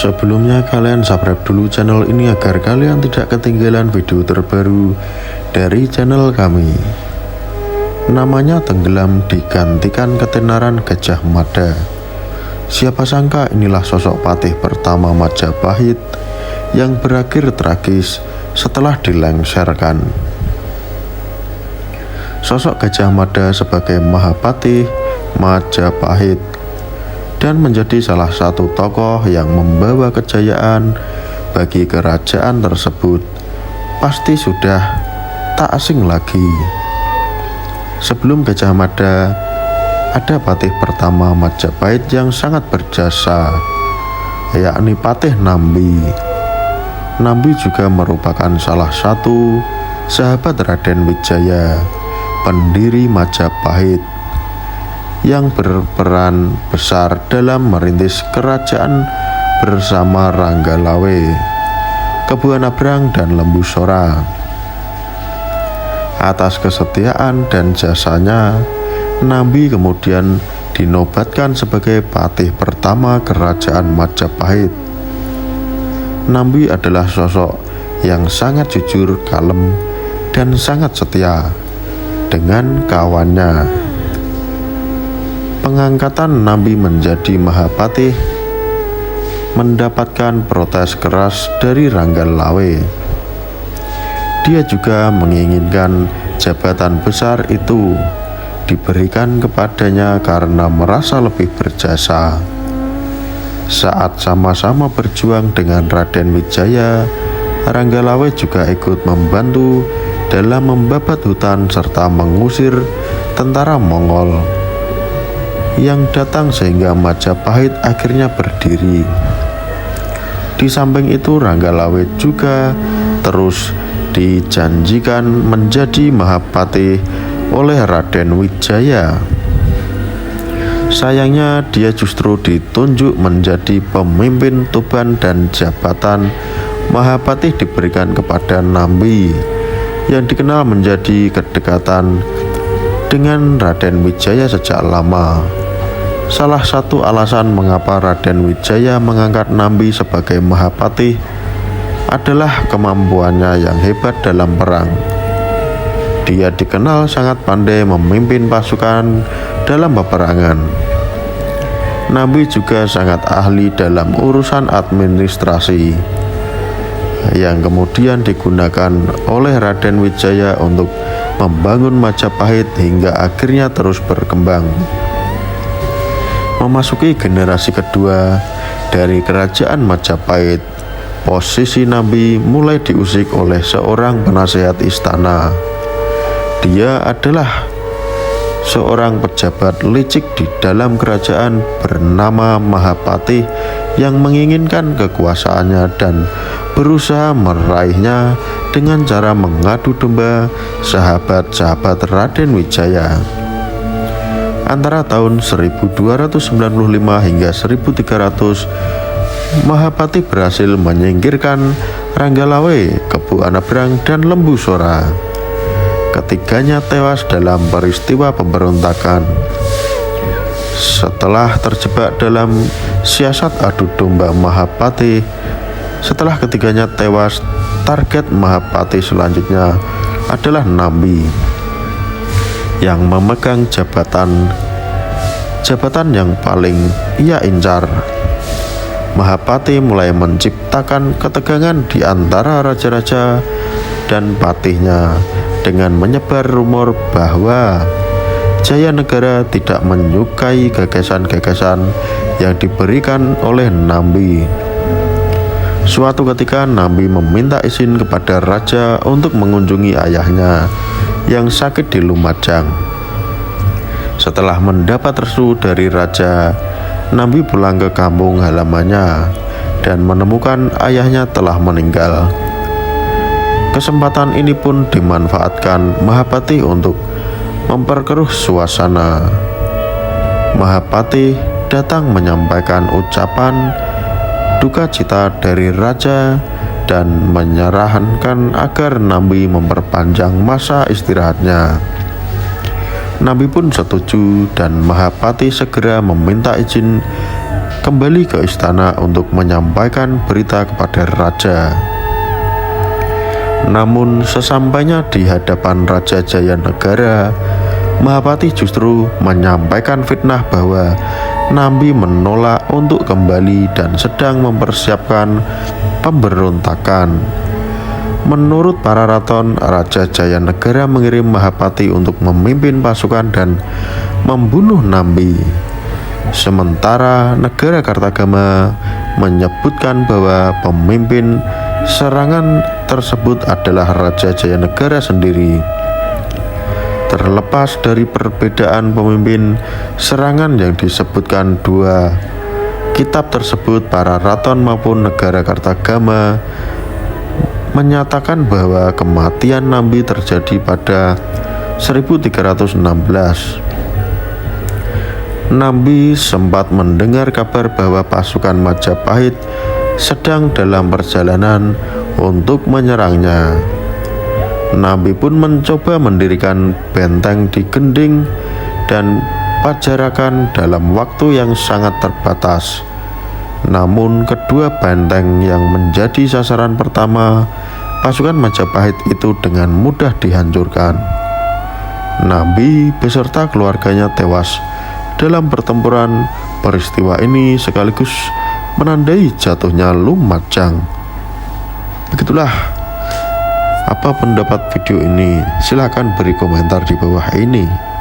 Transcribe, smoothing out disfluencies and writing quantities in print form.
Sebelumnya kalian subscribe dulu channel ini agar kalian tidak ketinggalan video terbaru dari channel kami. Namanya tenggelam digantikan ketenaran Gajah Mada. Siapa sangka inilah sosok patih pertama Majapahit yang berakhir tragis setelah dilengsarkan. Sosok Gajah Mada sebagai Mahapatih Majapahit dan menjadi salah satu tokoh yang membawa kejayaan bagi kerajaan tersebut pasti sudah tak asing lagi. Sebelum Gajah Mada, ada patih pertama Majapahit yang sangat berjasa, yakni Patih Nambi. Nambi juga merupakan salah satu sahabat Raden Wijaya, pendiri Majapahit, yang berperan besar dalam merintis kerajaan bersama Ranggalawe, Kebuanabrang, dan Lembu Sora. Atas kesetiaan dan jasanya, Nambi kemudian dinobatkan sebagai patih pertama kerajaan Majapahit. Nambi adalah sosok yang sangat jujur, kalem, dan sangat setia dengan kawannya. Pengangkatan Nambi menjadi Mahapatih mendapatkan protes keras dari Ranggalawe. Dia juga menginginkan jabatan besar itu diberikan kepadanya karena merasa lebih berjasa. Saat sama-sama berjuang dengan Raden Wijaya, Ranggalawe juga ikut membantu dalam membabat hutan serta mengusir tentara Mongol yang datang sehingga Majapahit akhirnya berdiri. Di samping itu, Ranggalawe juga terus dijanjikan menjadi Mahapatih oleh Raden Wijaya. Sayangnya dia justru ditunjuk menjadi pemimpin Tuban dan jabatan Mahapatih diberikan kepada Nambi yang dikenal menjadi kedekatan dengan Raden Wijaya sejak lama. Salah satu alasan mengapa Raden Wijaya mengangkat Nambi sebagai Mahapatih adalah kemampuannya yang hebat dalam perang. Dia dikenal sangat pandai memimpin pasukan dalam peperangan. Nambi juga sangat ahli dalam urusan administrasi yang kemudian digunakan oleh Raden Wijaya untuk membangun Majapahit hingga akhirnya terus berkembang. Memasuki generasi kedua dari kerajaan Majapahit, posisi Nambi mulai diusik oleh seorang penasehat istana. Dia adalah seorang pejabat licik di dalam kerajaan bernama Mahapatih yang menginginkan kekuasaannya dan berusaha meraihnya dengan cara mengadu domba sahabat-sahabat Raden Wijaya. Antara tahun 1295 hingga 1300, Mahapatih berhasil menyingkirkan Ranggalawe, Kebuanabrang, dan Lembu Sora. Ketiganya tewas dalam peristiwa pemberontakan. Setelah terjebak dalam siasat adu domba Mahapatih, setelah ketiganya tewas, target Mahapatih selanjutnya adalah Nambi yang memegang jabatan yang paling ia incar. Mahapatih mulai menciptakan ketegangan di antara raja-raja dan patihnya dengan menyebar rumor bahwa Jayanegara tidak menyukai gagasan-gagasan yang diberikan oleh Nambi. Suatu ketika Nambi meminta izin kepada raja untuk mengunjungi ayahnya yang sakit di Lumajang. Setelah mendapat restu dari raja, Nambi pulang ke kampung halamannya dan menemukan ayahnya telah meninggal. Kesempatan ini pun dimanfaatkan Mahapatih untuk memperkeruh suasana. Mahapatih datang menyampaikan ucapan duka cita dari raja dan menyarankan agar Nabi memperpanjang masa istirahatnya. Nabi pun setuju dan Mahapati segera meminta izin kembali ke istana untuk menyampaikan berita kepada raja. Namun sesampainya di hadapan Raja Jayanegara, Mahapati justru menyampaikan fitnah bahwa Nabi menolak untuk kembali dan sedang mempersiapkan pemberontakan. Menurut para raton, Raja Jayanegara mengirim Mahapati untuk memimpin pasukan dan membunuh Nabi. Sementara negara Kartagama menyebutkan bahwa pemimpin serangan tersebut adalah Raja Jayanegara sendiri. Terlepas dari perbedaan pemimpin serangan yang disebutkan dua kitab tersebut, para raton maupun negara Kartagama menyatakan bahwa kematian Nabi terjadi pada 1316. Nabi sempat mendengar kabar bahwa pasukan Majapahit sedang dalam perjalanan untuk menyerangnya. Nabi pun mencoba mendirikan benteng di Gending dan Pajarakan dalam waktu yang sangat terbatas. Namun kedua benteng yang menjadi sasaran pertama pasukan Majapahit itu dengan mudah dihancurkan. Nabi beserta keluarganya tewas dalam pertempuran. Peristiwa ini sekaligus menandai jatuhnya Lumajang. Begitulah apa pendapat video ini. Silahkan beri komentar di bawah ini.